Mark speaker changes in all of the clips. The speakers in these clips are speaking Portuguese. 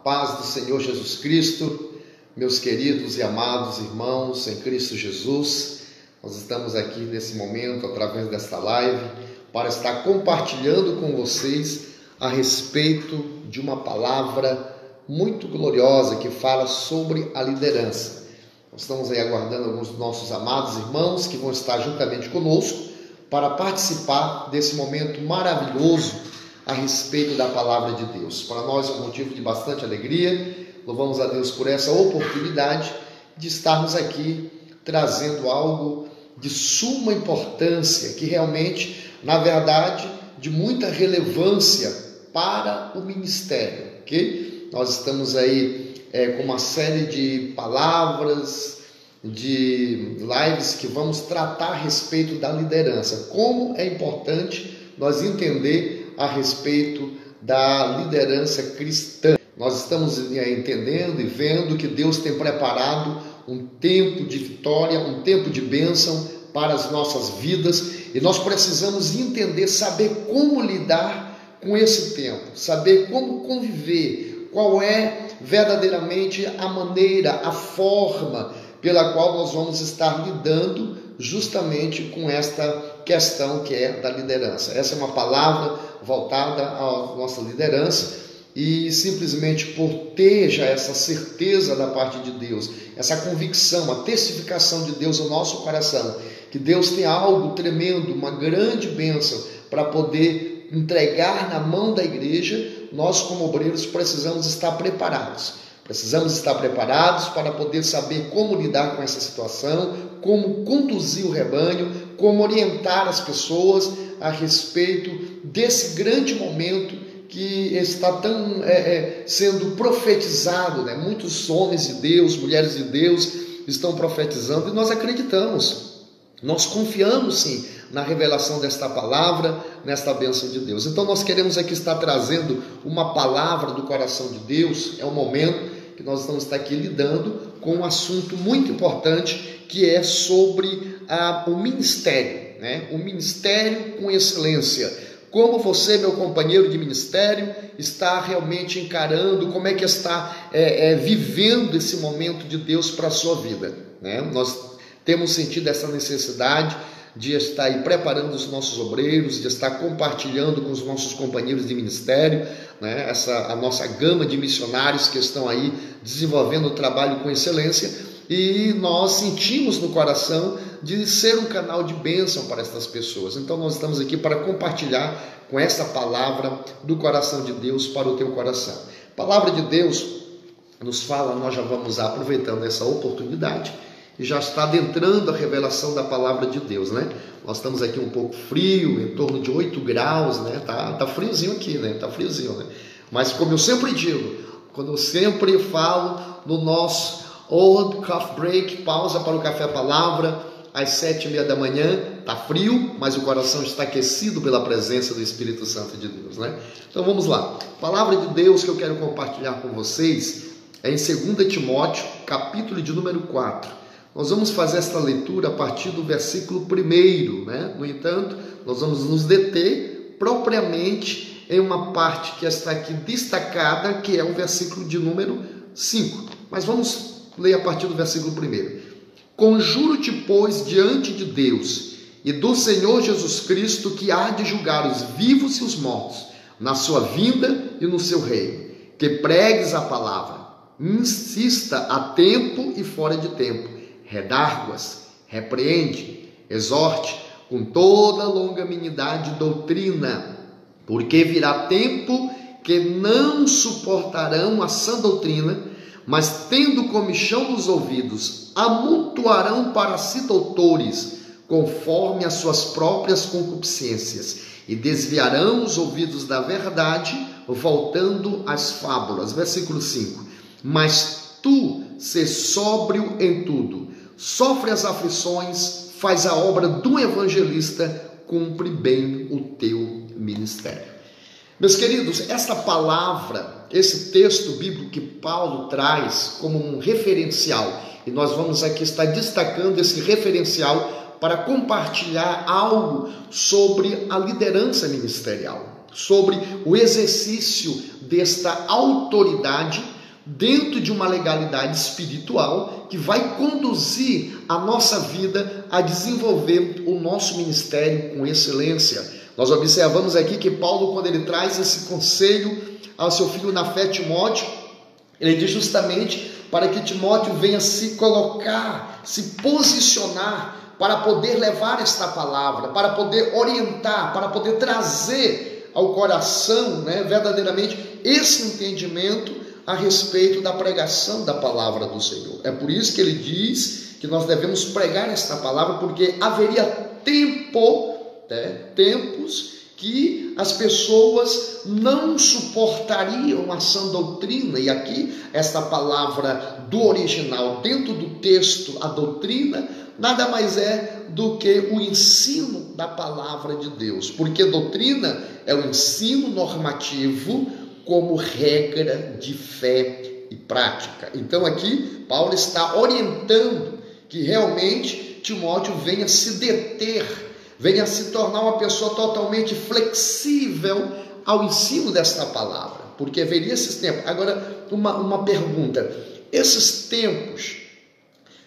Speaker 1: paz do Senhor Jesus Cristo, meus queridos e amados irmãos em Cristo Jesus. Nós estamos aqui nesse momento, através desta live, para estar compartilhando com vocês a respeito de uma palavra muito gloriosa que fala sobre a liderança. Nós estamos aí aguardando alguns dos nossos amados irmãos que vão estar juntamente conosco para participar desse momento maravilhoso a respeito da palavra de Deus. Para nós é um motivo de bastante alegria. Louvamos a Deus por essa oportunidade de estarmos aqui trazendo algo de suma importância, que realmente, na verdade, de muita relevância para o ministério, ok? Nós estamos aí com uma série de palavras, de lives que vamos tratar a respeito da liderança. Como é importante nós entender a respeito da liderança cristã. Nós estamos entendendo e vendo que Deus tem preparado um tempo de vitória, um tempo de bênção para as nossas vidas, e nós precisamos entender, saber como lidar com esse tempo, saber como conviver, qual é verdadeiramente a maneira, a forma pela qual nós vamos estar lidando justamente com esta questão que é da liderança. Essa é uma palavra voltada à nossa liderança, e simplesmente por ter já essa certeza da parte de Deus, essa convicção, a testificação de Deus no nosso coração, que Deus tem algo tremendo, uma grande bênção para poder entregar na mão da igreja, nós como obreiros precisamos estar preparados. Precisamos estar preparados para poder saber como lidar com essa situação, como conduzir o rebanho, como orientar as pessoas a respeito desse grande momento que está tão sendo profetizado, né? Muitos homens de Deus, mulheres de Deus estão profetizando, e nós acreditamos, nós confiamos sim na revelação desta palavra, nesta bênção de Deus. Então nós queremos aqui estar trazendo uma palavra do coração de Deus. É um momento que nós vamos estar aqui lidando com um assunto muito importante, que é sobre o ministério, né? O ministério com excelência. Como você, meu companheiro de ministério, está realmente encarando, como é que está vivendo esse momento de Deus para a sua vida, né? Nós temos sentido essa necessidade de estar aí preparando os nossos obreiros, de estar compartilhando com os nossos companheiros de ministério, né? A nossa gama de missionários que estão aí desenvolvendo o trabalho com excelência, e nós sentimos no coração de ser um canal de bênção para estas pessoas. Então nós estamos aqui para compartilhar com essa palavra do coração de Deus para o teu coração. A palavra de Deus nos fala, nós já vamos aproveitando essa oportunidade, e já está adentrando a revelação da palavra de Deus, né? Nós estamos aqui um pouco frio, em torno de 8 graus, né? Tá friozinho aqui, né? Tá friozinho, né? Mas como eu sempre digo, quando eu sempre falo no nosso Old Coffee Break, pausa para o café palavra, às 7h30 da manhã, tá frio, mas o coração está aquecido pela presença do Espírito Santo de Deus, né? Então vamos lá. A palavra de Deus que eu quero compartilhar com vocês é em 2 Timóteo, capítulo de número 4. Nós vamos fazer esta leitura a partir do versículo 1, né? No entanto, nós vamos nos deter propriamente em uma parte que está aqui destacada, que é o versículo de número 5. Mas vamos ler a partir do versículo 1. Conjuro-te, pois, diante de Deus e do Senhor Jesus Cristo, que há de julgar os vivos e os mortos, na sua vinda e no seu reino, que pregues a palavra, insista a tempo e fora de tempo, redargue-as, repreende, exorte com toda longanimidade e doutrina, porque virá tempo que não suportarão a sã doutrina, mas tendo comichão nos ouvidos, amontoarão para si doutores, conforme as suas próprias concupiscências, e desviarão os ouvidos da verdade, voltando às fábulas. Versículo 5. Mas tu, sê sóbrio em tudo, sofre as aflições, faz a obra do evangelista, cumpre bem o teu ministério. Meus queridos, esta palavra, esse texto bíblico que Paulo traz como um referencial, e nós vamos aqui estar destacando esse referencial para compartilhar algo sobre a liderança ministerial, sobre o exercício desta autoridade dentro de uma legalidade espiritual que vai conduzir a nossa vida a desenvolver o nosso ministério com excelência. Nós observamos aqui que Paulo, quando ele traz esse conselho ao seu filho na fé, Timóteo, ele diz justamente para que Timóteo venha se colocar, se posicionar para poder levar esta palavra, para poder orientar, para poder trazer ao coração, verdadeiramente esse entendimento a respeito da pregação da palavra do Senhor. É por isso que ele diz que nós devemos pregar esta palavra, porque haveria tempos que as pessoas não suportariam a sã doutrina, e aqui esta palavra do original, dentro do texto, a doutrina, nada mais é do que o ensino da palavra de Deus, porque doutrina é o ensino normativo como regra de fé e prática. Então aqui Paulo está orientando que realmente Timóteo venha se deter, venha se tornar uma pessoa totalmente flexível ao ensino desta palavra, porque haveria esses tempos. Agora, uma pergunta: esses tempos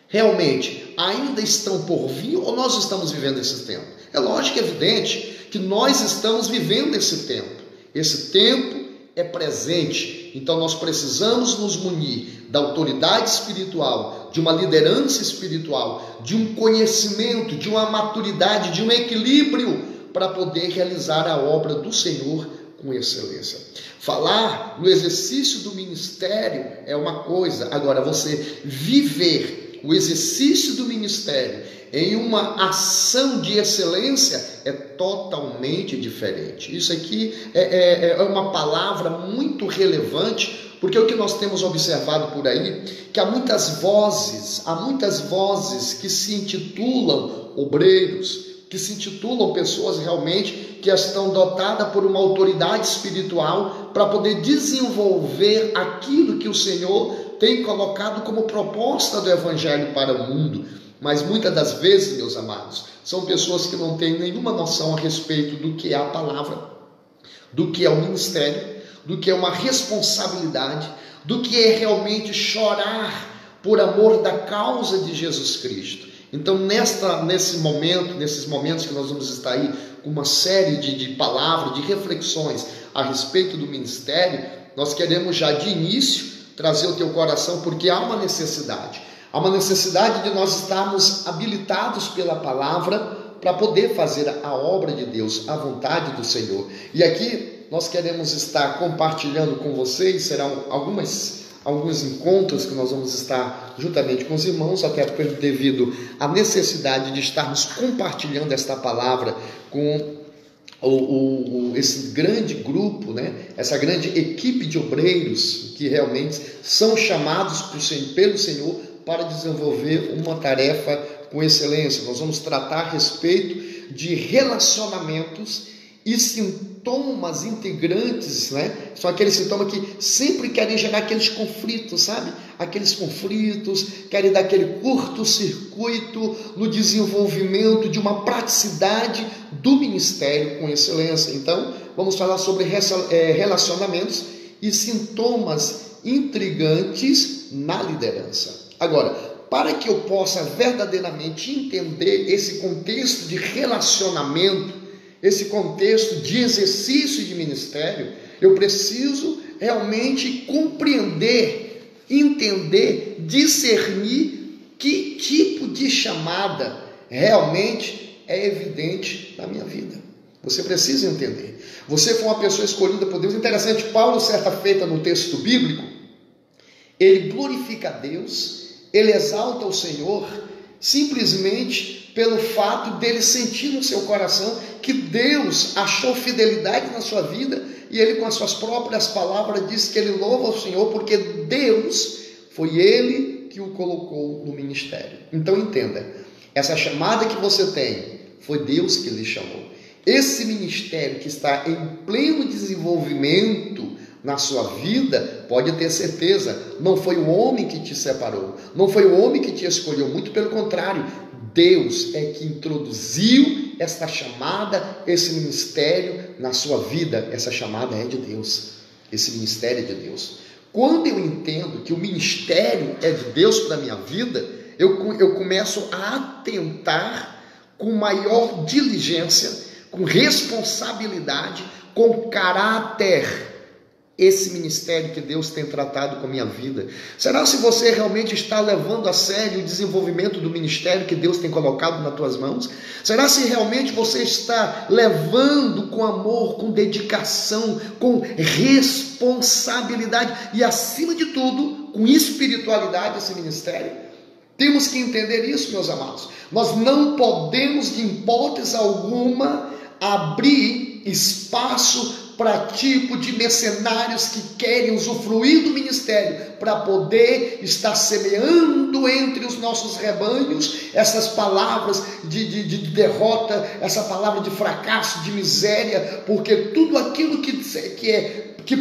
Speaker 1: realmente ainda estão por vir ou nós estamos vivendo esse tempo? É lógico, é evidente que nós estamos vivendo esse tempo. Esse tempo é presente, então nós precisamos nos munir da autoridade espiritual, de uma liderança espiritual, de um conhecimento, de uma maturidade, de um equilíbrio para poder realizar a obra do Senhor com excelência. Falar no exercício do ministério é uma coisa, agora você viver o exercício do ministério em uma ação de excelência é totalmente diferente. Isso aqui é uma palavra muito relevante, porque o que nós temos observado por aí, que há muitas vozes que se intitulam obreiros, que se intitulam pessoas realmente que estão dotadas por uma autoridade espiritual para poder desenvolver aquilo que o Senhor tem colocado como proposta do Evangelho para o mundo. Mas muitas das vezes, meus amados, são pessoas que não têm nenhuma noção a respeito do que é a palavra, do que é o ministério, do que é uma responsabilidade, do que é realmente chorar por amor da causa de Jesus Cristo. Então, nesses momentos que nós vamos estar aí com uma série de palavras, de reflexões a respeito do ministério, nós queremos já de início trazer o teu coração, porque há uma necessidade de nós estarmos habilitados pela palavra para poder fazer a obra de Deus, a vontade do Senhor. E aqui nós queremos estar compartilhando com vocês, serão alguns encontros que nós vamos estar juntamente com os irmãos, até devido à necessidade de estarmos compartilhando esta palavra com esse grande grupo, essa grande equipe de obreiros que realmente são chamados pelo Senhor para desenvolver uma tarefa com excelência. Nós vamos tratar a respeito de relacionamentos e sintomas integrantes, São aqueles sintomas que sempre querem gerar aqueles conflitos, sabe? Aqueles conflitos, querem dar aquele curto-circuito no desenvolvimento de uma praticidade do ministério com excelência. Então, vamos falar sobre relacionamentos e sintomas intrigantes na liderança. Agora, para que eu possa verdadeiramente entender esse contexto de relacionamento, esse contexto de exercício de ministério, eu preciso realmente compreender, entender, discernir que tipo de chamada realmente é evidente na minha vida. Você precisa entender. Você foi uma pessoa escolhida por Deus. Interessante, Paulo, certa feita no texto bíblico, ele glorifica a Deus, ele exalta o Senhor, simplesmente pelo fato dele sentir no seu coração que Deus achou fidelidade na sua vida, e ele com as suas próprias palavras diz que ele louva o Senhor porque Deus foi ele que o colocou no ministério. Então entenda, essa chamada que você tem foi Deus que lhe chamou. Esse ministério que está em pleno desenvolvimento na sua vida, pode ter certeza, não foi o homem que te separou, não foi o homem que te escolheu, muito pelo contrário, Deus é que introduziu esta chamada, esse ministério na sua vida. Essa chamada é de Deus, esse ministério é de Deus. Quando eu entendo que o ministério é de Deus para a minha vida, eu começo a atentar com maior diligência, com responsabilidade, com caráter, esse ministério que Deus tem tratado com a minha vida. Será se você realmente está levando a sério o desenvolvimento do ministério que Deus tem colocado nas tuas mãos? Será se realmente você está levando com amor, com dedicação, com responsabilidade e, acima de tudo, com espiritualidade esse ministério? Temos que entender isso, meus amados. Nós não podemos, de hipótese alguma, abrir espaço para tipo de mercenários que querem usufruir do ministério para poder estar semeando entre os nossos rebanhos essas palavras de derrota, essa palavra de fracasso, de miséria, porque tudo aquilo que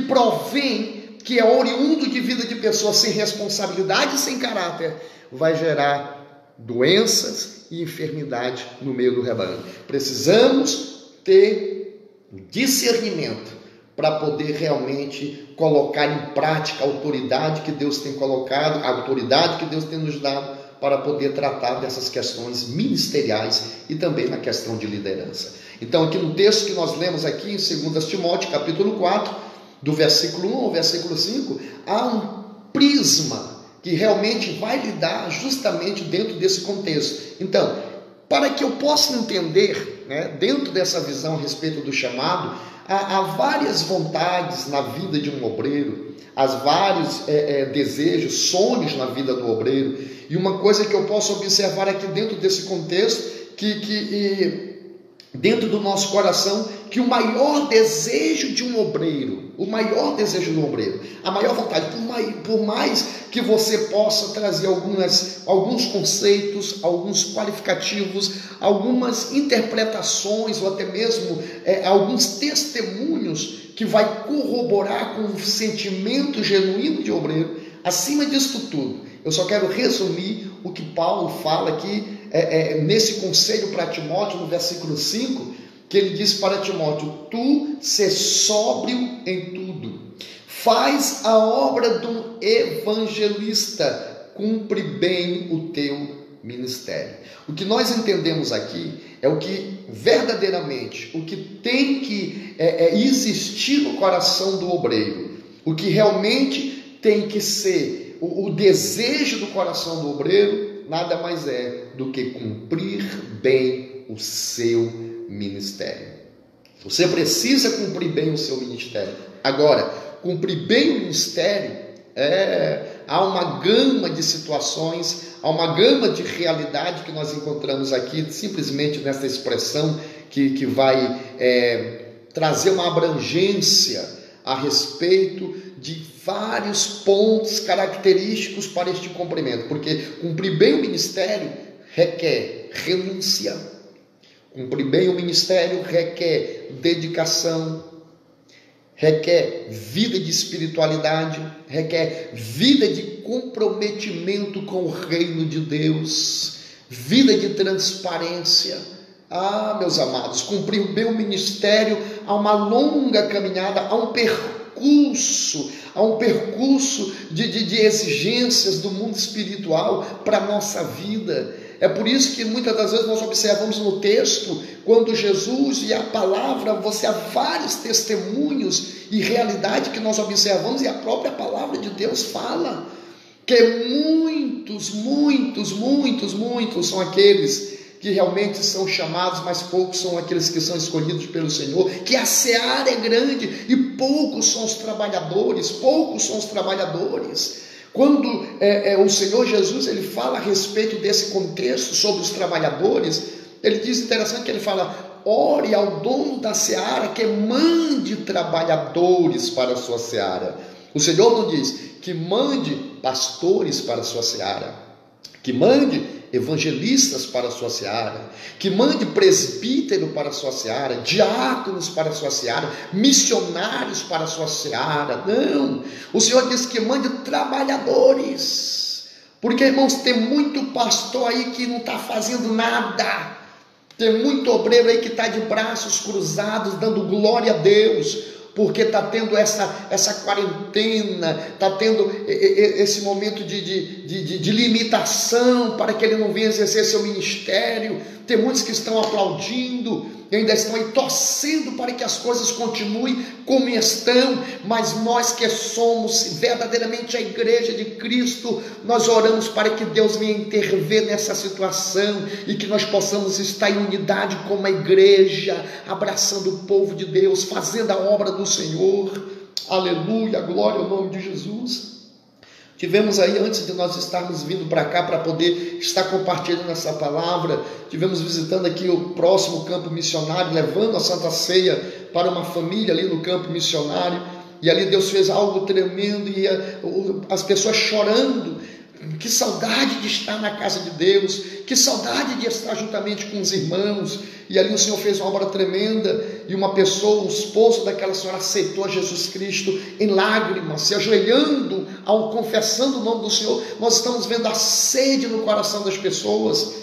Speaker 1: provém, que é oriundo de vida de pessoas sem responsabilidade e sem caráter, vai gerar doenças e enfermidade no meio do rebanho. Precisamos ter discernimento para poder realmente colocar em prática a autoridade que Deus tem colocado, a autoridade que Deus tem nos dado para poder tratar dessas questões ministeriais e também na questão de liderança. Então, aqui no texto que nós lemos aqui em 2 Timóteo, capítulo 4, do versículo 1 ao versículo 5, há um prisma que realmente vai lidar justamente dentro desse contexto. Então, para que eu possa entender, dentro dessa visão a respeito do chamado, há várias vontades na vida de um obreiro, há vários desejos, sonhos na vida do obreiro, e uma coisa que eu posso observar aqui dentro desse contexto, que dentro do nosso coração, que o maior desejo de um obreiro, a maior vontade, por mais que você possa trazer alguns conceitos, alguns qualificativos, algumas interpretações, ou até mesmo alguns testemunhos que vai corroborar com o sentimento genuíno de obreiro, acima disso tudo, eu só quero resumir o que Paulo fala aqui, nesse conselho para Timóteo, no versículo 5, que ele diz para Timóteo: tu ser sóbrio em tudo, faz a obra de um evangelista, cumpre bem o teu ministério. O que nós entendemos aqui é o que verdadeiramente, o que tem que existir no coração do obreiro, o que realmente tem que ser o desejo do coração do obreiro, nada mais é do que cumprir bem o seu ministério. Você precisa cumprir bem o seu ministério. Agora, cumprir bem o ministério, há uma gama de situações, há uma gama de realidade que nós encontramos aqui, simplesmente nessa expressão que vai trazer uma abrangência a respeito de vários pontos característicos para este cumprimento, porque cumprir bem o ministério requer renúncia, cumprir bem o ministério requer dedicação, requer vida de espiritualidade, requer vida de comprometimento com o reino de Deus, vida de transparência. Meus amados, cumprir bem o ministério, há uma longa caminhada, há um percurso de exigências do mundo espiritual para a nossa vida. É por isso que muitas das vezes nós observamos no texto, quando Jesus e a palavra, você há vários testemunhos e realidade que nós observamos, e a própria palavra de Deus fala, que muitos são aqueles que realmente são chamados, mas poucos são aqueles que são escolhidos pelo Senhor, que a seara é grande e poucos são os trabalhadores. Quando o Senhor Jesus ele fala a respeito desse contexto sobre os trabalhadores, ele diz, interessante que ele fala: ore ao dono da seara que mande trabalhadores para a sua seara. O Senhor não diz que mande pastores para a sua seara, que mande evangelistas para a sua seara, que mande presbítero para a sua seara, diáconos para a sua seara, missionários para a sua seara. Não, o Senhor diz que mande trabalhadores, porque, irmãos, tem muito pastor aí que não está fazendo nada, tem muito obreiro aí que está de braços cruzados, dando glória a Deus, porque está tendo essa quarentena, está tendo esse momento de limitação para que ele não venha exercer seu ministério. Tem muitos que estão aplaudindo e ainda estão aí torcendo para que as coisas continuem como estão, mas nós que somos verdadeiramente a igreja de Cristo, nós oramos para que Deus venha intervir nessa situação e que nós possamos estar em unidade como a igreja, abraçando o povo de Deus, fazendo a obra do Senhor. Aleluia, glória ao nome de Jesus. Tivemos aí, antes de nós estarmos vindo para cá, para poder estar compartilhando essa palavra, tivemos visitando aqui o próximo campo missionário, levando a Santa Ceia para uma família ali no campo missionário, e ali Deus fez algo tremendo, e as pessoas chorando. Que saudade de estar na casa de Deus, que saudade de estar juntamente com os irmãos. E ali o Senhor fez uma obra tremenda, e uma pessoa, o esposo daquela senhora, aceitou Jesus Cristo em lágrimas, se ajoelhando, confessando o nome do Senhor. Nós estamos vendo a sede no coração das pessoas.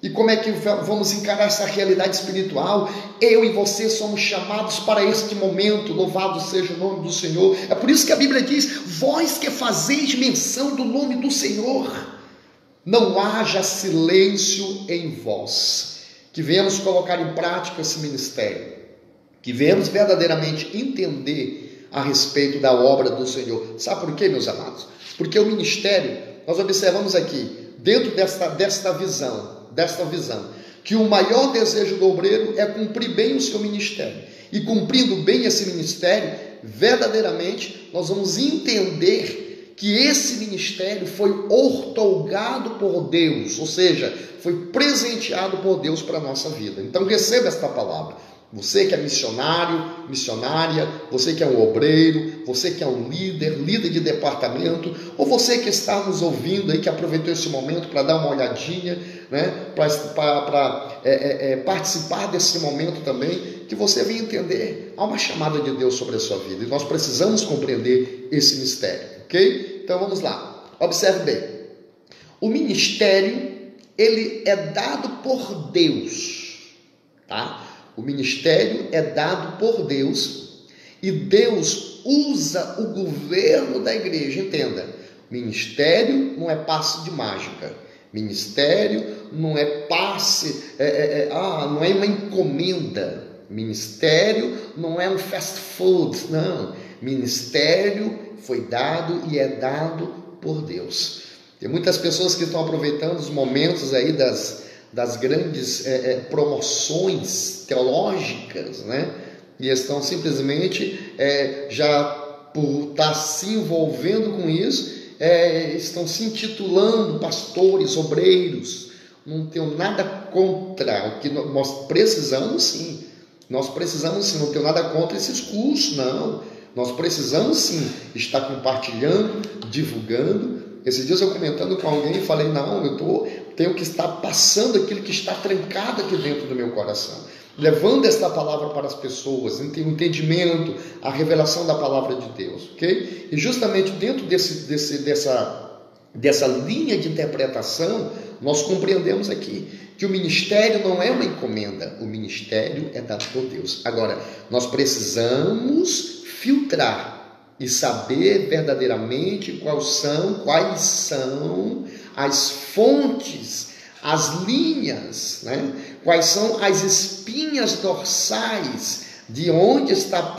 Speaker 1: E como é que vamos encarar essa realidade espiritual? Eu e você somos chamados para este momento. Louvado seja o nome do Senhor. É por isso que a Bíblia diz: vós que fazeis menção do nome do Senhor, não haja silêncio em vós. Que venhamos colocar em prática esse ministério, que venhamos verdadeiramente entender a respeito da obra do Senhor. Sabe por quê, meus amados? Porque o ministério, nós observamos aqui, dentro desta visão, que o maior desejo do obreiro é cumprir bem o seu ministério. E cumprindo bem esse ministério, verdadeiramente nós vamos entender que esse ministério foi outorgado por Deus, ou seja, foi presenteado por Deus para a nossa vida. Então receba esta palavra. Você que é missionário, missionária, você que é um obreiro, você que é um líder de departamento, ou você que está nos ouvindo aí, que aproveitou esse momento para dar uma olhadinha, né, para participar desse momento também, que você venha entender, há uma chamada de Deus sobre a sua vida, e nós precisamos compreender esse mistério, ok? Então vamos lá, observe bem, o ministério, ele é dado por Deus, tá? O ministério é dado por Deus, e Deus usa o governo da igreja. Entenda, ministério não é passe de mágica, ministério não é passe, não é uma encomenda, ministério não é um fast food, não, ministério foi dado e é dado por Deus. Tem muitas pessoas que estão aproveitando os momentos aí das grandes promoções teológicas, né? E estão simplesmente, já por estar se envolvendo com isso, estão se intitulando pastores, obreiros. Não tenho nada contra, o que nós precisamos sim, não tenho nada contra esses cursos, não. Nós precisamos sim estar compartilhando, divulgando. Esses dias eu comentando com alguém, falei, não, tenho que estar passando aquilo que está trancado aqui dentro do meu coração, levando esta palavra para as pessoas, o entendimento, a revelação da palavra de Deus, ok? E justamente dentro dessa linha de interpretação, nós compreendemos aqui que o ministério não é uma encomenda, o ministério é dado por Deus. Agora, nós precisamos filtrar e saber verdadeiramente quais são as fontes, as linhas, né? Quais são as espinhas dorsais de onde está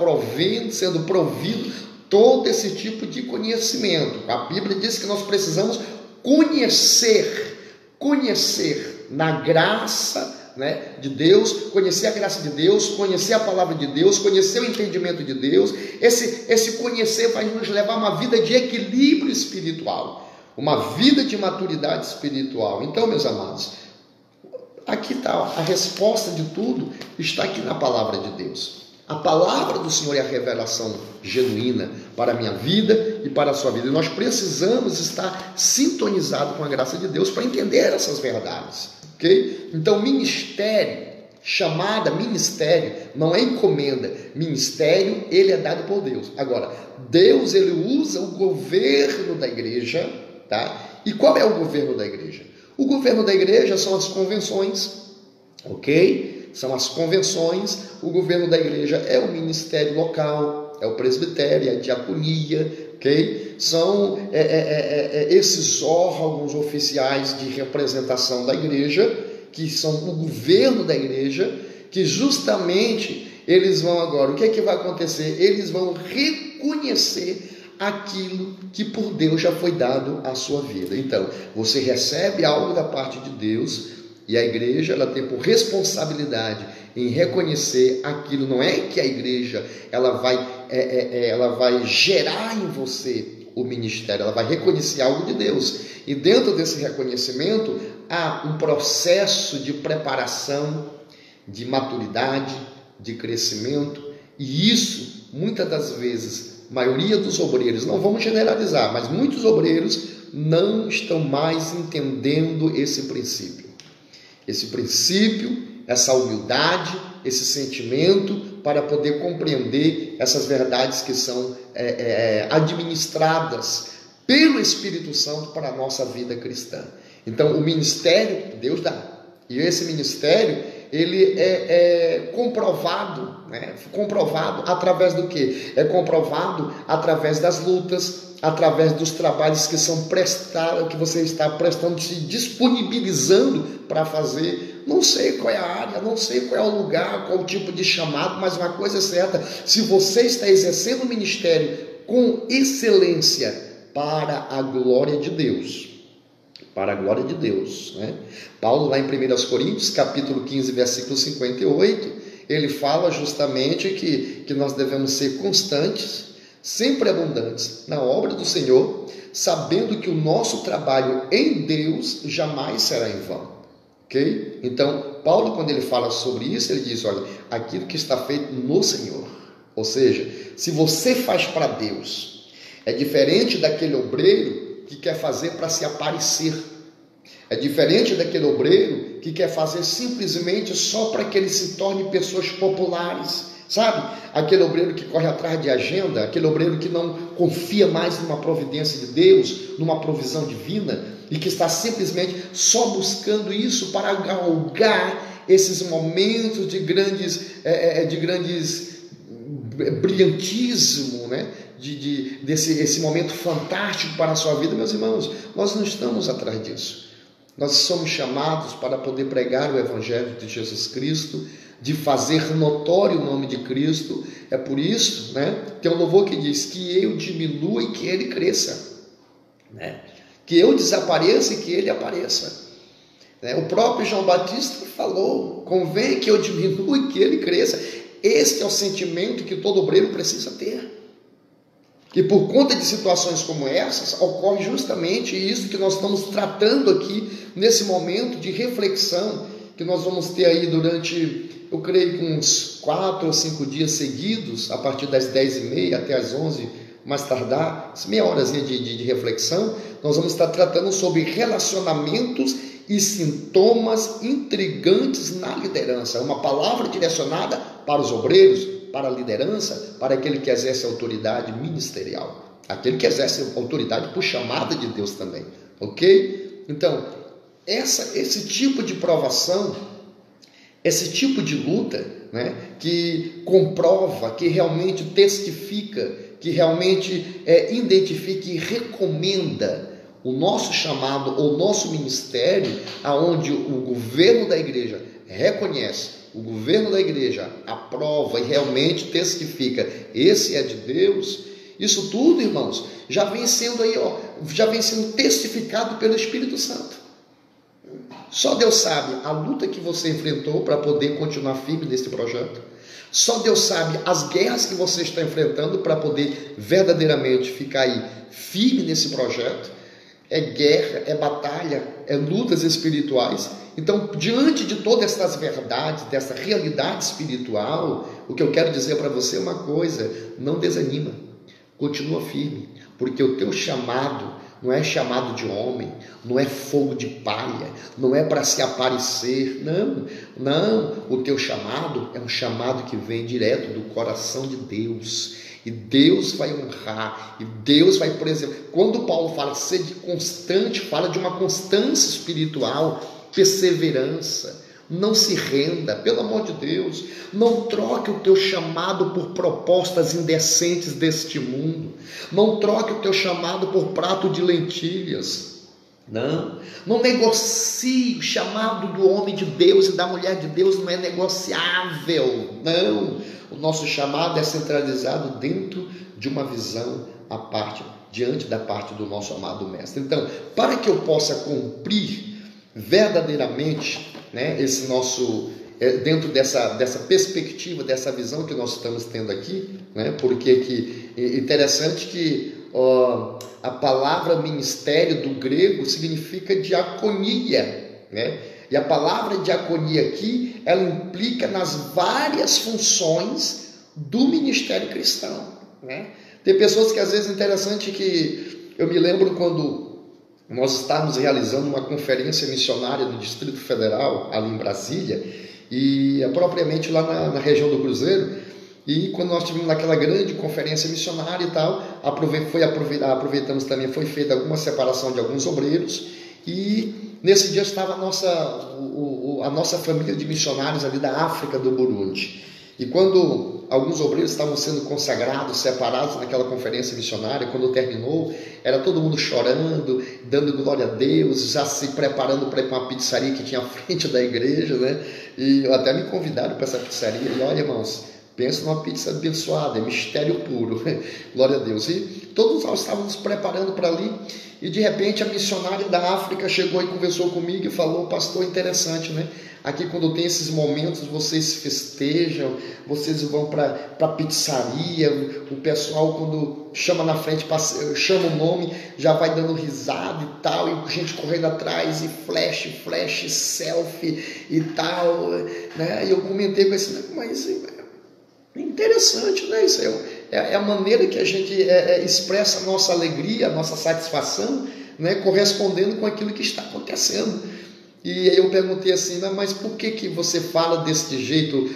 Speaker 1: sendo provido todo esse tipo de conhecimento. A Bíblia diz que nós precisamos conhecer na graça, né, de Deus, conhecer a graça de Deus, conhecer a palavra de Deus, conhecer o entendimento de Deus. Esse conhecer vai nos levar a uma vida de equilíbrio espiritual, uma vida de maturidade espiritual. Então, meus amados, aqui está a resposta de tudo, está aqui na palavra de Deus. A palavra do Senhor é a revelação genuína para a minha vida e para a sua vida. E nós precisamos estar sintonizados com a graça de Deus para entender essas verdades, ok? Então, ministério, chamada ministério, não é encomenda. Ministério, ele é dado por Deus. Agora, Deus, ele usa o governo da igreja, tá? E qual é o governo da igreja? O governo da igreja são as convenções, ok? São as convenções. O governo da igreja é o ministério local, é o presbitério, é a diaconia, ok? São esses órgãos oficiais de representação da igreja, que são o governo da igreja, que justamente eles vão agora, o que é que vai acontecer? Eles vão reconhecer aquilo que por Deus já foi dado à sua vida. Então, você recebe algo da parte de Deus e a igreja ela tem por responsabilidade em reconhecer aquilo. Não é que a igreja ela vai gerar em você o ministério, ela vai reconhecer algo de Deus. E dentro desse reconhecimento há um processo de preparação, de maturidade, de crescimento, e isso, muitas das vezes, a maioria dos obreiros, não vamos generalizar, mas muitos obreiros não estão mais entendendo esse princípio. Esse princípio, essa humildade, esse sentimento para poder compreender essas verdades que são administradas pelo Espírito Santo para a nossa vida cristã. Então, o ministério, Deus dá. E esse ministério, ele é comprovado, né? Comprovado através do quê? É comprovado através das lutas, através dos trabalhos que são prestados, que você está prestando, se disponibilizando para fazer. Não sei qual é a área, não sei qual é o lugar, qual o tipo de chamado, mas uma coisa é certa: se você está exercendo o ministério com excelência para a glória de Deus, para a glória de Deus, né? Paulo, lá em 1 Coríntios, capítulo 15, versículo 58, ele fala justamente que nós devemos ser constantes, sempre abundantes na obra do Senhor, sabendo que o nosso trabalho em Deus jamais será em vão, ok? Então, Paulo, quando ele fala sobre isso, ele diz, olha, aquilo que está feito no Senhor, ou seja, se você faz para Deus, é diferente daquele obreiro que quer fazer para se aparecer. É diferente daquele obreiro que quer fazer simplesmente só para que ele se torne pessoas populares, sabe? Aquele obreiro que corre atrás de agenda, aquele obreiro que não confia mais numa providência de Deus, numa provisão divina, e que está simplesmente só buscando isso para galgar esses momentos de grandes brilhantismo, né? Esse momento fantástico para a sua vida. Meus irmãos, nós não estamos atrás disso. Nós somos chamados para poder pregar o Evangelho de Jesus Cristo, de fazer notório o nome de Cristo. É por isso, né, tem um louvor que diz que eu diminua e que ele cresça, né? Que eu desapareça e que ele apareça, né? O próprio João Batista falou, convém que eu diminua e que ele cresça. Este é o sentimento que todo obreiro precisa ter. E por conta de situações como essas, ocorre justamente isso que nós estamos tratando aqui, nesse momento de reflexão, que nós vamos ter aí durante, eu creio, uns 4 ou 5 dias seguidos, a partir das 10h30 até as 11, mais tardar, meia horazinha de reflexão. Nós vamos estar tratando sobre relacionamentos e sintomas intrigantes na liderança. Uma palavra direcionada para os obreiros, para a liderança, para aquele que exerce autoridade ministerial, aquele que exerce autoridade por chamada de Deus também, ok? Então, esse tipo de provação, esse tipo de luta, né, que comprova, que realmente testifica, que realmente identifica e recomenda o nosso chamado, o nosso ministério, aonde o governo da igreja reconhece, o governo da igreja aprova e realmente testifica, esse é de Deus. Isso tudo, irmãos, já vem sendo testificado pelo Espírito Santo. Só Deus sabe a luta que você enfrentou para poder continuar firme nesse projeto. Só Deus sabe as guerras que você está enfrentando para poder verdadeiramente ficar aí firme nesse projeto. É guerra, é batalha, é lutas espirituais. Então, diante de todas essas verdades, dessa realidade espiritual, o que eu quero dizer para você é uma coisa: não desanima, continua firme, porque o teu chamado não é chamado de homem, não é fogo de palha, não é para se aparecer, não, o teu chamado é um chamado que vem direto do coração de Deus, e Deus vai honrar, e Deus vai, por exemplo, quando Paulo fala ser constante, fala de uma constância espiritual, perseverança, Não se renda, pelo amor de Deus. Não troque o teu chamado por propostas indecentes deste mundo. Não troque o teu chamado por prato de lentilhas. Não negocie o chamado do homem de Deus e da mulher de Deus, não é negociável. Não, o nosso chamado é centralizado dentro de uma visão à parte, diante da parte do nosso amado Mestre. Então, para que eu possa cumprir verdadeiramente, esse nosso, dentro dessa perspectiva, dessa visão que nós estamos tendo aqui, porque é interessante que a palavra ministério do grego significa diaconia, e a palavra diaconia aqui, ela implica nas várias funções do ministério cristão, Tem pessoas que às vezes é interessante que eu me lembro quando nós estávamos realizando uma conferência missionária no Distrito Federal, ali em Brasília, e propriamente lá na região do Cruzeiro, e quando nós tivemos aquela grande conferência missionária e tal, aproveitamos também, foi feita alguma separação de alguns obreiros, e nesse dia estava a nossa família de missionários ali da África do Burundi. E quando alguns obreiros estavam sendo consagrados, separados naquela conferência missionária, quando terminou, era todo mundo chorando, dando glória a Deus, já se preparando para ir para uma pizzaria que tinha à frente da igreja, E até me convidaram para essa pizzaria. E olha, irmãos, pensa numa pizza abençoada, é mistério puro, glória a Deus. E todos nós estávamos preparando para ali, e de repente a missionária da África chegou e conversou comigo e falou: pastor, interessante, Aqui quando tem esses momentos, vocês festejam, vocês vão para a pizzaria, o pessoal quando chama na frente, chama o nome, já vai dando risada e tal, e gente correndo atrás, e flash, selfie e tal, E eu comentei com esse, mas é interessante, Isso é a maneira que a gente expressa a nossa alegria, a nossa satisfação, correspondendo com aquilo que está acontecendo. E aí eu perguntei assim: mas por que você fala desse jeito?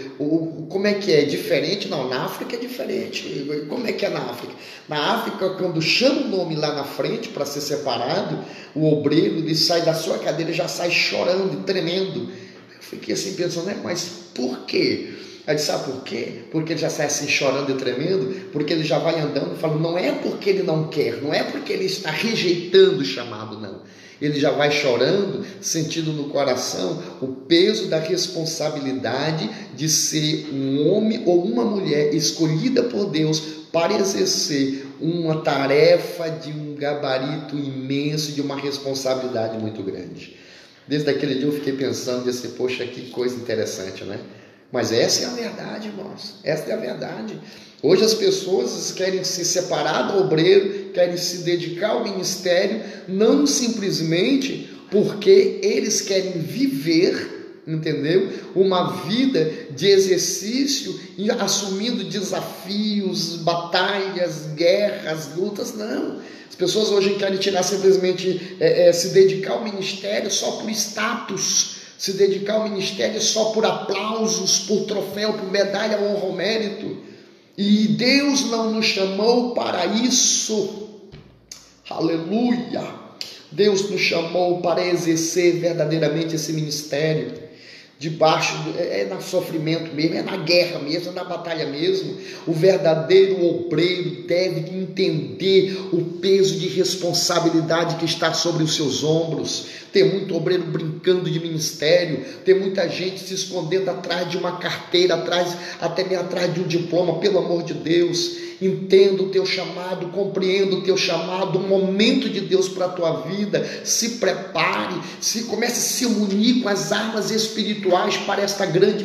Speaker 1: Como é que é? Diferente? Não, na África é diferente. Como é que é na África? Na África, quando chama o nome lá na frente para ser separado, o obreiro ele sai da sua cadeira, já sai chorando, tremendo. Eu fiquei assim pensando, mas por quê? Aí disse: sabe por quê? Porque ele já sai assim chorando e tremendo, porque ele já vai andando e fala, não é porque ele não quer, não é porque ele está rejeitando o chamado, não. Ele já vai chorando, sentindo no coração o peso da responsabilidade de ser um homem ou uma mulher escolhida por Deus para exercer uma tarefa de um gabarito imenso, de uma responsabilidade muito grande. Desde aquele dia eu fiquei pensando, disse, poxa, que coisa interessante, Mas essa é a verdade, irmãos, essa é a verdade. Hoje as pessoas querem se separar do obreiro, querem se dedicar ao ministério, não simplesmente porque eles querem viver, entendeu? Uma vida de exercício, assumindo desafios, batalhas, guerras, lutas, não. As pessoas hoje querem tirar simplesmente, se dedicar ao ministério só por status, se dedicar ao ministério só por aplausos, por troféu, por medalha, honra ou mérito. E Deus não nos chamou para isso. Aleluia! Deus nos chamou para exercer verdadeiramente esse ministério. Debaixo, no sofrimento mesmo, é na guerra mesmo, é na batalha mesmo. O verdadeiro obreiro deve entender o peso de responsabilidade que está sobre os seus ombros. Tem muito obreiro brincando de ministério, tem muita gente se escondendo atrás de uma carteira, até mesmo atrás de um diploma. Pelo amor de Deus, entenda o teu chamado, compreenda o teu chamado, o momento de Deus para a tua vida. Se prepare, comece a se unir com as armas espirituais para essa grande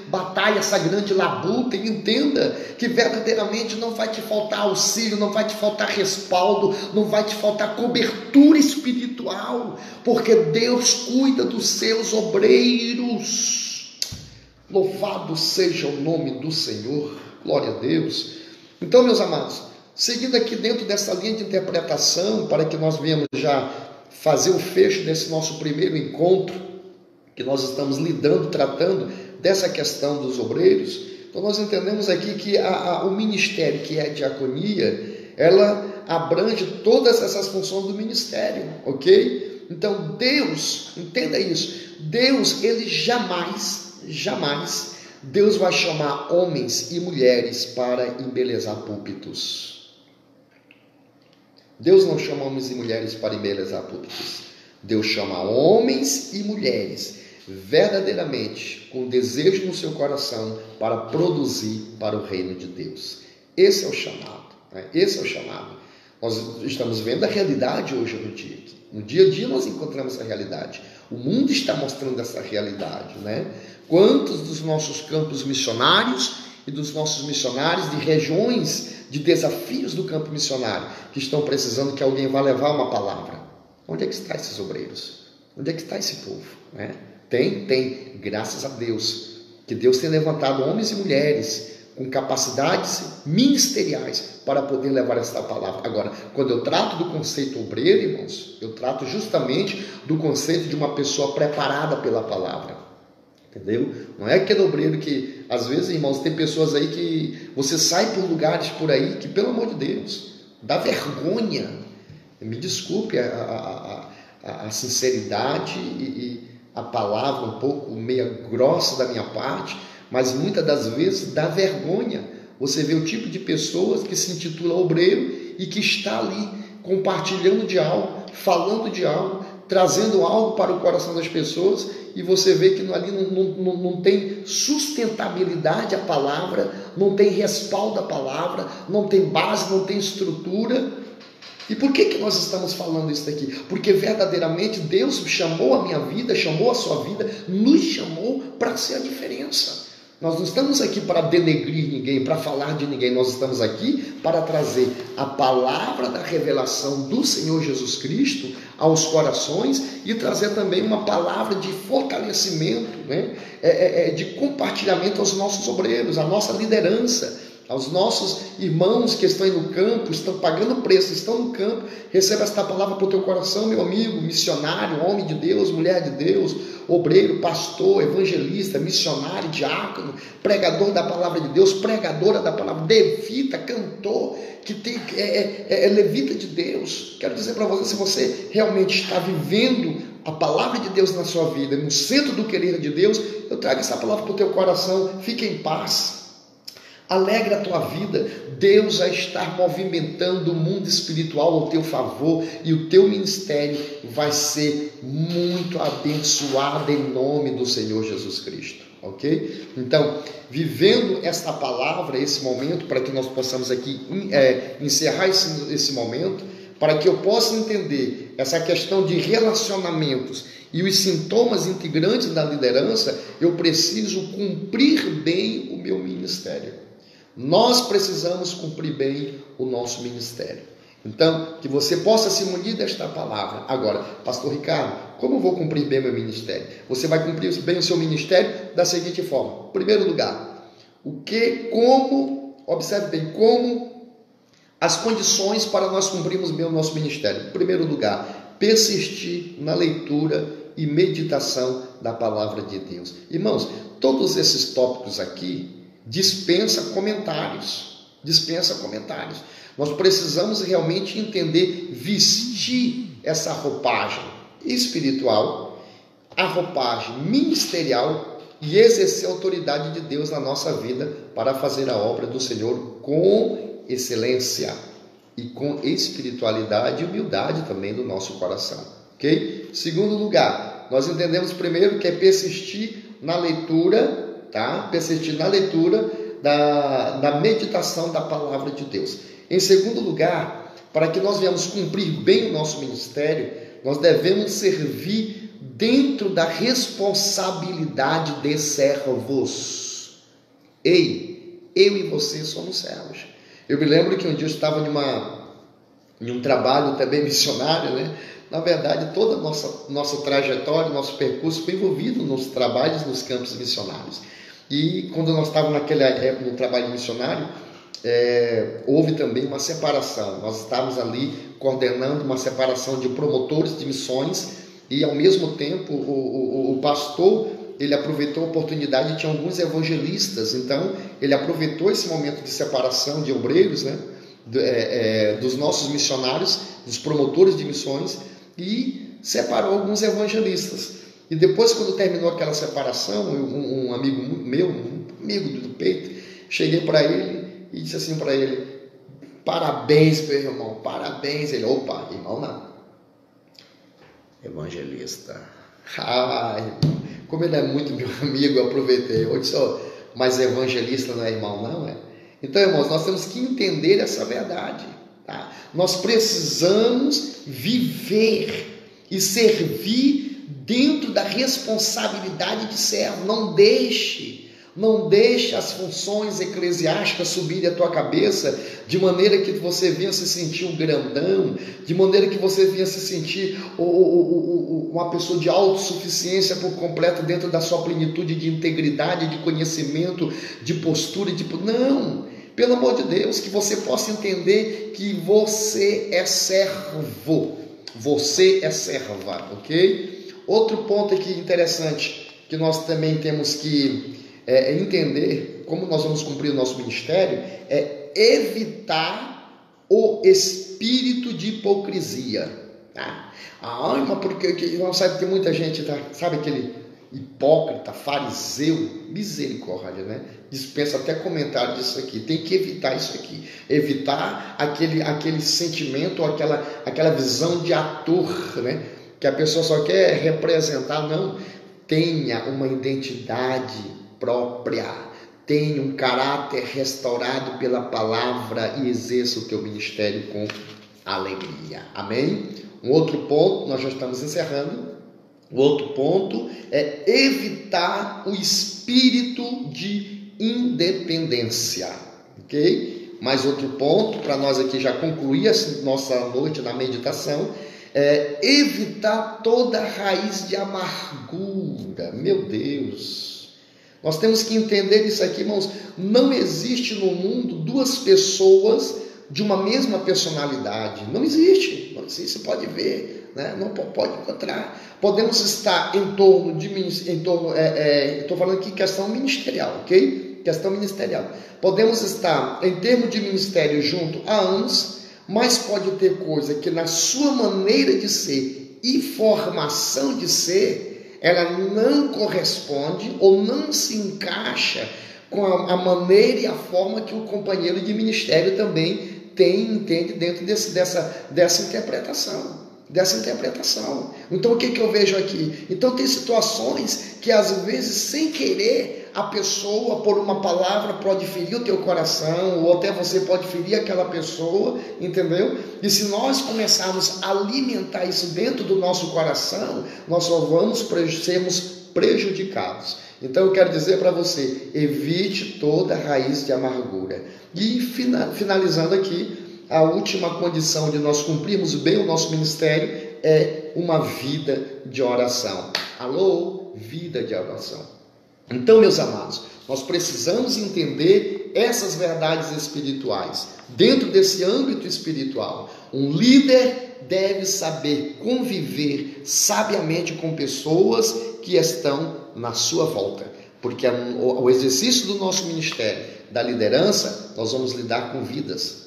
Speaker 1: batalha, essa grande labuta, e entenda que verdadeiramente não vai te faltar auxílio, não vai te faltar respaldo, não vai te faltar cobertura espiritual, porque Deus cuida dos seus obreiros. Louvado seja o nome do Senhor, glória a Deus. Então, meus amados, seguindo aqui dentro dessa linha de interpretação, para que nós venhamos já fazer o fecho desse nosso primeiro encontro, que nós estamos tratando dessa questão dos obreiros, então nós entendemos aqui que o ministério, que é a diaconia, ela abrange todas essas funções do ministério, ok? Então Deus, entenda isso, Deus, ele jamais, Deus vai chamar homens e mulheres para embelezar púlpitos. Deus não chama homens e mulheres para embelezar púlpitos. Deus chama homens e mulheres verdadeiramente com desejo no seu coração para produzir para o reino de Deus. Esse é o chamado, né? Esse é o chamado. Nós estamos vendo a realidade hoje no dia. No dia a dia nós encontramos essa realidade. O mundo está mostrando essa realidade, né? Quantos dos nossos campos missionários e dos nossos missionários de regiões de desafios do campo missionário que estão precisando que alguém vá levar uma palavra? Onde é que estão esses obreiros? Onde é que está esse povo, né? Tem, graças a Deus, que Deus tem levantado homens e mulheres com capacidades ministeriais para poder levar essa palavra. Agora, quando eu trato do conceito obreiro, irmãos, eu trato justamente do conceito de uma pessoa preparada pela palavra, entendeu? Não é aquele obreiro que, às vezes, irmãos, tem pessoas aí que você sai por lugares por aí que, pelo amor de Deus, dá vergonha. Me desculpe a sinceridade e a palavra um pouco meia grossa da minha parte, mas muitas das vezes dá vergonha. Você vê o tipo de pessoas que se intitula obreiro e que está ali compartilhando de algo, falando de algo, trazendo algo para o coração das pessoas, e você vê que ali não tem sustentabilidade a palavra, não tem respaldo a palavra, não tem base, não tem estrutura. E por que nós estamos falando isso daqui? Porque verdadeiramente Deus chamou a minha vida, chamou a sua vida, nos chamou para ser a diferença. Nós não estamos aqui para denegrir ninguém, para falar de ninguém. Nós estamos aqui para trazer a palavra da revelação do Senhor Jesus Cristo aos corações e trazer também uma palavra de fortalecimento, né? De compartilhamento aos nossos obreiros, à nossa liderança, aos nossos irmãos que estão aí no campo, estão pagando preço, estão no campo. Receba esta palavra para o teu coração, meu amigo, missionário, homem de Deus, mulher de Deus, obreiro, pastor, evangelista, missionário, diácono, pregador da palavra de Deus, pregadora da palavra, levita, cantor, que é levita de Deus. Quero dizer para você, se você realmente está vivendo a palavra de Deus na sua vida, no centro do querer de Deus, eu trago essa palavra para o teu coração. Fique em paz. Alegra a tua vida. Deus vai estar movimentando o mundo espiritual ao teu favor e o teu ministério vai ser muito abençoado em nome do Senhor Jesus Cristo, ok? Então, vivendo esta palavra, esse momento, para que nós possamos aqui encerrar esse momento, para que eu possa entender essa questão de relacionamentos e os sintomas integrantes da liderança, eu preciso cumprir bem o meu ministério. Nós precisamos cumprir bem o nosso ministério. Então, que você possa se munir desta palavra. Agora, pastor Ricardo, como eu vou cumprir bem o meu ministério? Você vai cumprir bem o seu ministério da seguinte forma. Em primeiro lugar, observe bem, como as condições para nós cumprirmos bem o nosso ministério. Em primeiro lugar, persistir na leitura e meditação da palavra de Deus. Irmãos, todos esses tópicos aqui dispensa comentários. Nós precisamos realmente entender, vestir essa roupagem espiritual, a roupagem ministerial e exercer a autoridade de Deus na nossa vida para fazer a obra do Senhor com excelência e com espiritualidade e humildade também do nosso coração, ok? Segundo lugar, nós entendemos primeiro que é persistir na leitura, tá? Persistir na leitura da meditação da palavra de Deus. Em segundo lugar, para que nós venhamos cumprir bem o nosso ministério, nós devemos servir dentro da responsabilidade de servos. Ei, eu e você somos servos. Eu me lembro que um dia eu estava em um trabalho também missionário, né? Na verdade, toda a nossa trajetória, nosso percurso foi envolvido nos trabalhos nos campos missionários. E quando nós estávamos no trabalho missionário, houve também uma separação. Nós estávamos ali coordenando uma separação de promotores de missões e, ao mesmo tempo, o pastor, ele aproveitou a oportunidade, tinha alguns evangelistas, então ele aproveitou esse momento de separação de obreiros, né, dos nossos missionários, dos promotores de missões, e separou alguns evangelistas. E depois, quando terminou aquela separação, um amigo meu, um amigo do peito, cheguei para ele e disse assim para ele: parabéns, meu irmão, parabéns. Ele: opa, irmão não, evangelista. Ai, como ele é muito meu amigo, eu aproveitei. Eu disse: oh, mas evangelista não é irmão não, é? Então, irmãos, nós temos que entender essa verdade, tá? Nós precisamos viver e servir dentro da responsabilidade de servo. Não deixe as funções eclesiásticas subirem a tua cabeça de maneira que você venha se sentir um grandão, de maneira que você venha se sentir uma pessoa de autossuficiência por completo dentro da sua plenitude de integridade, de conhecimento, de postura, não, pelo amor de Deus, que você possa entender que você é servo, você é serva, ok? Outro ponto aqui interessante que nós também temos que entender como nós vamos cumprir o nosso ministério é evitar o espírito de hipocrisia, tá? Mas porque não sabe que muita gente sabe aquele hipócrita, fariseu, misericórdia, né? Dispensa até comentário disso aqui. Tem que evitar isso aqui, evitar aquele sentimento ou aquela visão de ator, né? Que a pessoa só quer representar. Não, tenha uma identidade própria, tenha um caráter restaurado pela palavra e exerça o teu ministério com alegria. Amém? Um outro ponto, nós já estamos encerrando. O outro ponto é evitar o espírito de independência, ok? Mais outro ponto, para nós aqui já concluir essa nossa noite na meditação, é evitar toda raiz de amargura. Meu Deus! Nós temos que entender isso aqui, irmãos. Não existe no mundo duas pessoas de uma mesma personalidade. Não existe. Você pode ver, né? Não pode encontrar. Podemos estar estou falando aqui questão ministerial, ok? Questão ministerial. Podemos estar em termos de ministério junto há anos, mas pode ter coisa que na sua maneira de ser e formação de ser, ela não corresponde ou não se encaixa com a maneira e a forma que o companheiro de ministério também entende dentro dessa interpretação. Então, o que eu vejo aqui? Então, tem situações que, às vezes, sem querer, a pessoa, por uma palavra, pode ferir o teu coração, ou até você pode ferir aquela pessoa, entendeu? E se nós começarmos a alimentar isso dentro do nosso coração, nós só vamos sermos prejudicados. Então, eu quero dizer para você, evite toda raiz de amargura. E, finalizando aqui, a última condição de nós cumprirmos bem o nosso ministério é uma vida de oração. Alô? Vida de oração. Então, meus amados, nós precisamos entender essas verdades espirituais. Dentro desse âmbito espiritual, um líder deve saber conviver sabiamente com pessoas que estão na sua volta. Porque o exercício do nosso ministério, da liderança, nós vamos lidar com vidas.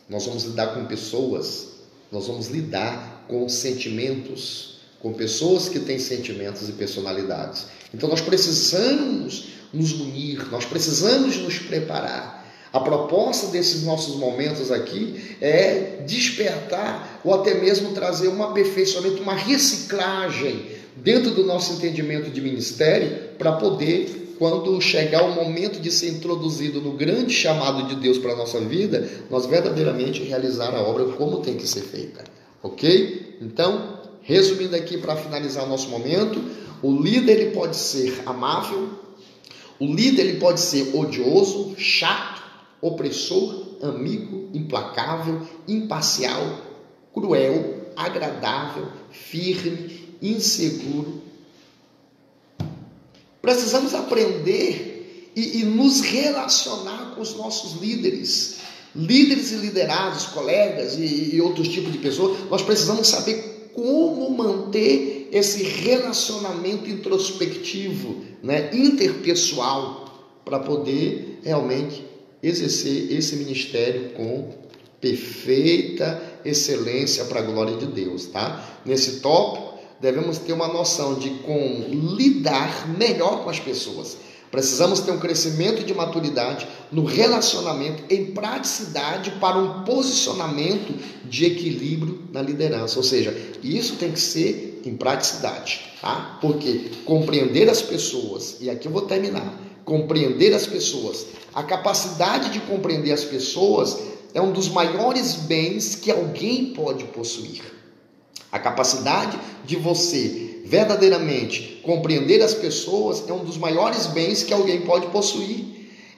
Speaker 1: Nós vamos lidar com pessoas, nós vamos lidar com sentimentos, com pessoas que têm sentimentos e personalidades. Então nós precisamos nos unir, nós precisamos nos preparar. A proposta desses nossos momentos aqui é despertar ou até mesmo trazer um aperfeiçoamento, uma reciclagem dentro do nosso entendimento de ministério para poder, quando chegar o momento de ser introduzido no grande chamado de Deus para a nossa vida, nós verdadeiramente realizar a obra como tem que ser feita, ok? Então, resumindo aqui para finalizar o nosso momento, o líder ele pode ser amável, o líder ele pode ser odioso, chato, opressor, amigo, implacável, imparcial, cruel, agradável, firme, inseguro. Precisamos aprender e nos relacionar com os nossos líderes e liderados, colegas e outros tipos de pessoas. Nós precisamos saber como manter esse relacionamento introspectivo, né, interpessoal, para poder realmente exercer esse ministério com perfeita excelência para a glória de Deus, tá? Nesse tópico, devemos ter uma noção de como lidar melhor com as pessoas. Precisamos ter um crescimento de maturidade no relacionamento, em praticidade para um posicionamento de equilíbrio na liderança. Ou seja, isso tem que ser em praticidade, tá? Porque compreender as pessoas, e aqui eu vou terminar, compreender as pessoas, a capacidade de compreender as pessoas é um dos maiores bens que alguém pode possuir. A capacidade de você verdadeiramente compreender as pessoas é um dos maiores bens que alguém pode possuir.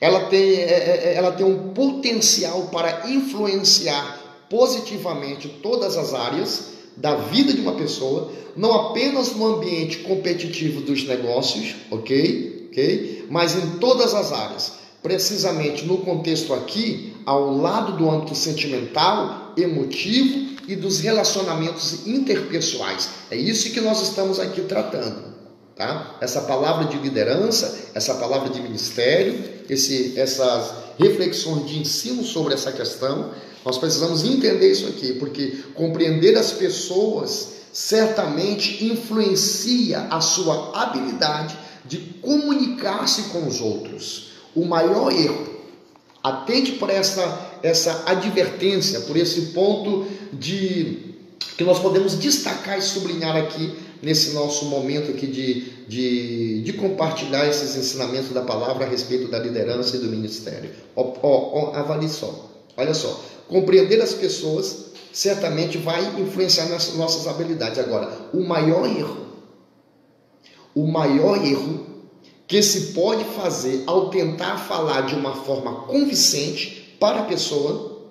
Speaker 1: Ela tem um potencial para influenciar positivamente todas as áreas da vida de uma pessoa, não apenas no ambiente competitivo dos negócios, ok? Mas em todas as áreas. Precisamente no contexto aqui, ao lado do âmbito sentimental, emotivo e dos relacionamentos interpessoais. É isso que nós estamos aqui tratando, tá? Essa palavra de liderança, essa palavra de ministério, essas reflexões de ensino sobre essa questão, nós precisamos entender isso aqui, porque compreender as pessoas certamente influencia a sua habilidade de comunicar-se com os outros. O maior erro, atente por essa advertência, por esse ponto que nós podemos destacar e sublinhar aqui nesse nosso momento aqui de compartilhar esses ensinamentos da palavra a respeito da liderança e do ministério. Avalie só, olha só, compreender as pessoas certamente vai influenciar nas nossas habilidades. Agora, o maior erro que se pode fazer ao tentar falar de uma forma convincente para a pessoa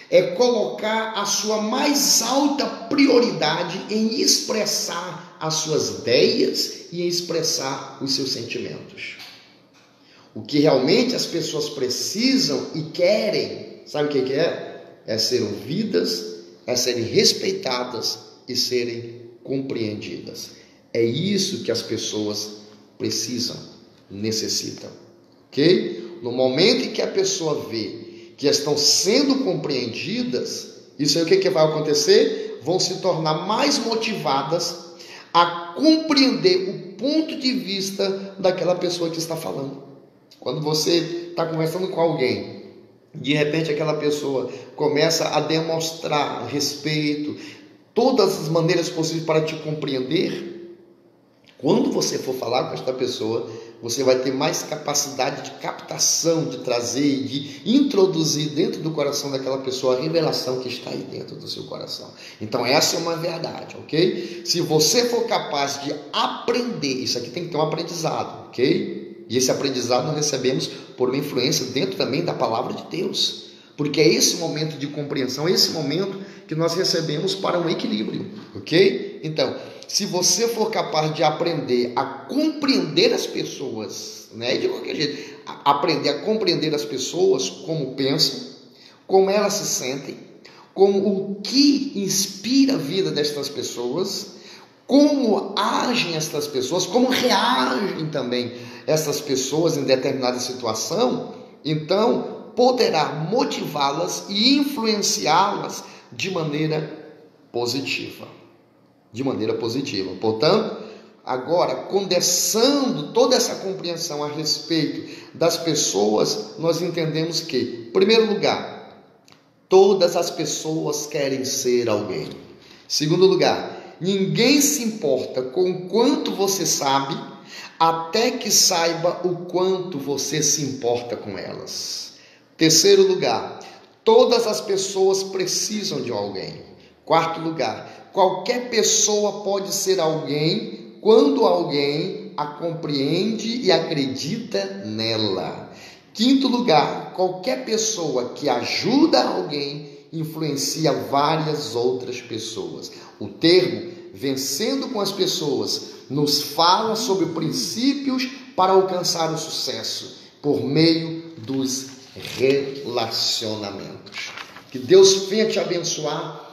Speaker 1: é colocar a sua mais alta prioridade em expressar as suas ideias e em expressar os seus sentimentos. O que realmente as pessoas precisam e querem, sabe o que é? É ser ouvidas, é serem respeitadas e serem compreendidas. É isso que as pessoas precisam, necessitam, ok? No momento em que a pessoa vê que estão sendo compreendidas, isso aí o que vai acontecer? Vão se tornar mais motivadas a compreender o ponto de vista daquela pessoa que está falando. Quando você está conversando com alguém, de repente aquela pessoa começa a demonstrar respeito, todas as maneiras possíveis para te compreender. Quando você for falar com esta pessoa, você vai ter mais capacidade de captação, de trazer e de introduzir dentro do coração daquela pessoa a revelação que está aí dentro do seu coração. Então essa é uma verdade, ok? Se você for capaz de aprender, isso aqui tem que ter um aprendizado, ok? E esse aprendizado nós recebemos por uma influência dentro também da palavra de Deus. Porque é esse momento de compreensão, é esse momento que nós recebemos para um equilíbrio, ok? Então, se você for capaz de aprender a compreender as pessoas, né? De qualquer jeito, aprender a compreender as pessoas, como pensam, como elas se sentem, como o que inspira a vida destas pessoas, como agem estas pessoas, como reagem também essas pessoas em determinada situação, então poderá motivá-las e influenciá-las de maneira positiva. De maneira positiva. Portanto, agora, condensando toda essa compreensão a respeito das pessoas, nós entendemos que, em primeiro lugar, todas as pessoas querem ser alguém. Em segundo lugar, ninguém se importa com o quanto você sabe, até que saiba o quanto você se importa com elas. Terceiro lugar, todas as pessoas precisam de alguém. Quarto lugar, qualquer pessoa pode ser alguém quando alguém a compreende e acredita nela. Quinto lugar, qualquer pessoa que ajuda alguém influencia várias outras pessoas. O termo Vencendo com as Pessoas nos fala sobre princípios para alcançar o sucesso por meio dos relacionamentos. Que Deus venha te abençoar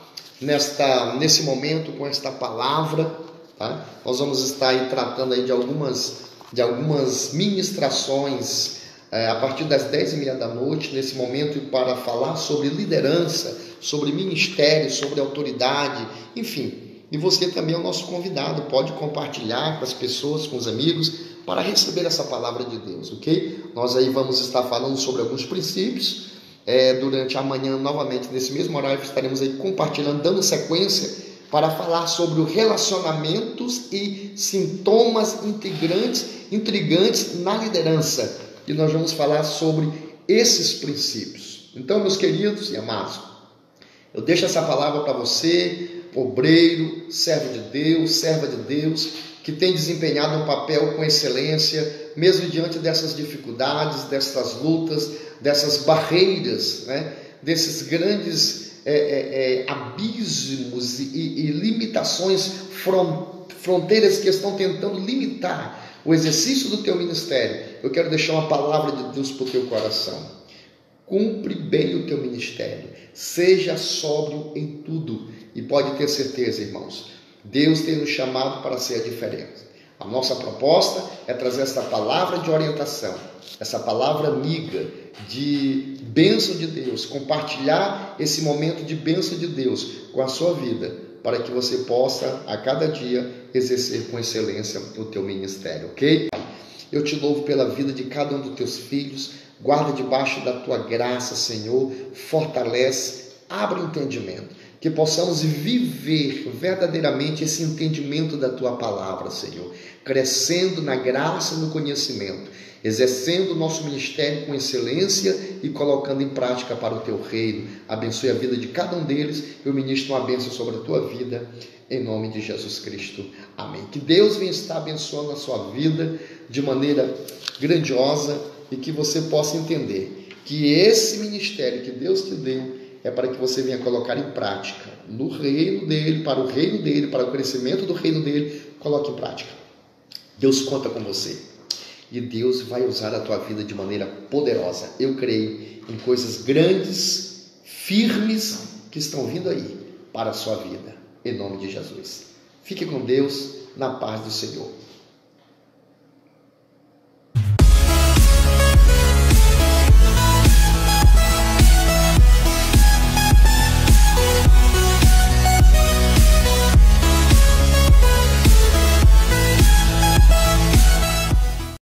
Speaker 1: nesse momento com esta palavra, tá? Nós vamos estar aí tratando aí de algumas ministrações a partir das 10h30 da noite, nesse momento, para falar sobre liderança, sobre ministério, sobre autoridade, enfim, E você também é o nosso convidado, pode compartilhar com as pessoas, com os amigos, para receber essa palavra de Deus, ok? Nós aí vamos estar falando sobre alguns princípios. Durante amanhã, novamente, nesse mesmo horário, estaremos aí compartilhando, dando sequência para falar sobre os relacionamentos e sintomas intrigantes na liderança. E nós vamos falar sobre esses princípios. Então, meus queridos e amados, eu deixo essa palavra para você, obreiro, servo de Deus, serva de Deus, que tem desempenhado um papel com excelência, mesmo diante dessas dificuldades, dessas lutas, dessas barreiras, né? Desses grandes abismos e limitações, fronteiras que estão tentando limitar o exercício do teu ministério. Eu quero deixar uma palavra de Deus para o teu coração. Cumpre bem o teu ministério, seja sóbrio em tudo, e pode ter certeza, irmãos, Deus tem nos chamado para ser a diferença. A nossa proposta é trazer essa palavra de orientação, essa palavra amiga de bênção de Deus, compartilhar esse momento de bênção de Deus com a sua vida, para que você possa a cada dia exercer com excelência o teu ministério, ok? Eu te louvo pela vida de cada um dos teus filhos, guarda debaixo da tua graça, Senhor, fortalece, abre o entendimento, que possamos viver verdadeiramente esse entendimento da tua palavra, Senhor, crescendo na graça e no conhecimento, exercendo o nosso ministério com excelência e colocando em prática para o teu reino. Abençoe a vida de cada um deles. Eu ministro uma bênção sobre a tua vida, em nome de Jesus Cristo. Amém. Que Deus venha estar abençoando a sua vida de maneira grandiosa e que você possa entender que esse ministério que Deus te deu é para que você venha colocar em prática no reino dele, para o reino dele, para o crescimento do reino dele. Coloque em prática. Deus conta com você. E Deus vai usar a tua vida de maneira poderosa. Eu creio em coisas grandes, firmes, que estão vindo aí para a sua vida. Em nome de Jesus. Fique com Deus, na paz do Senhor.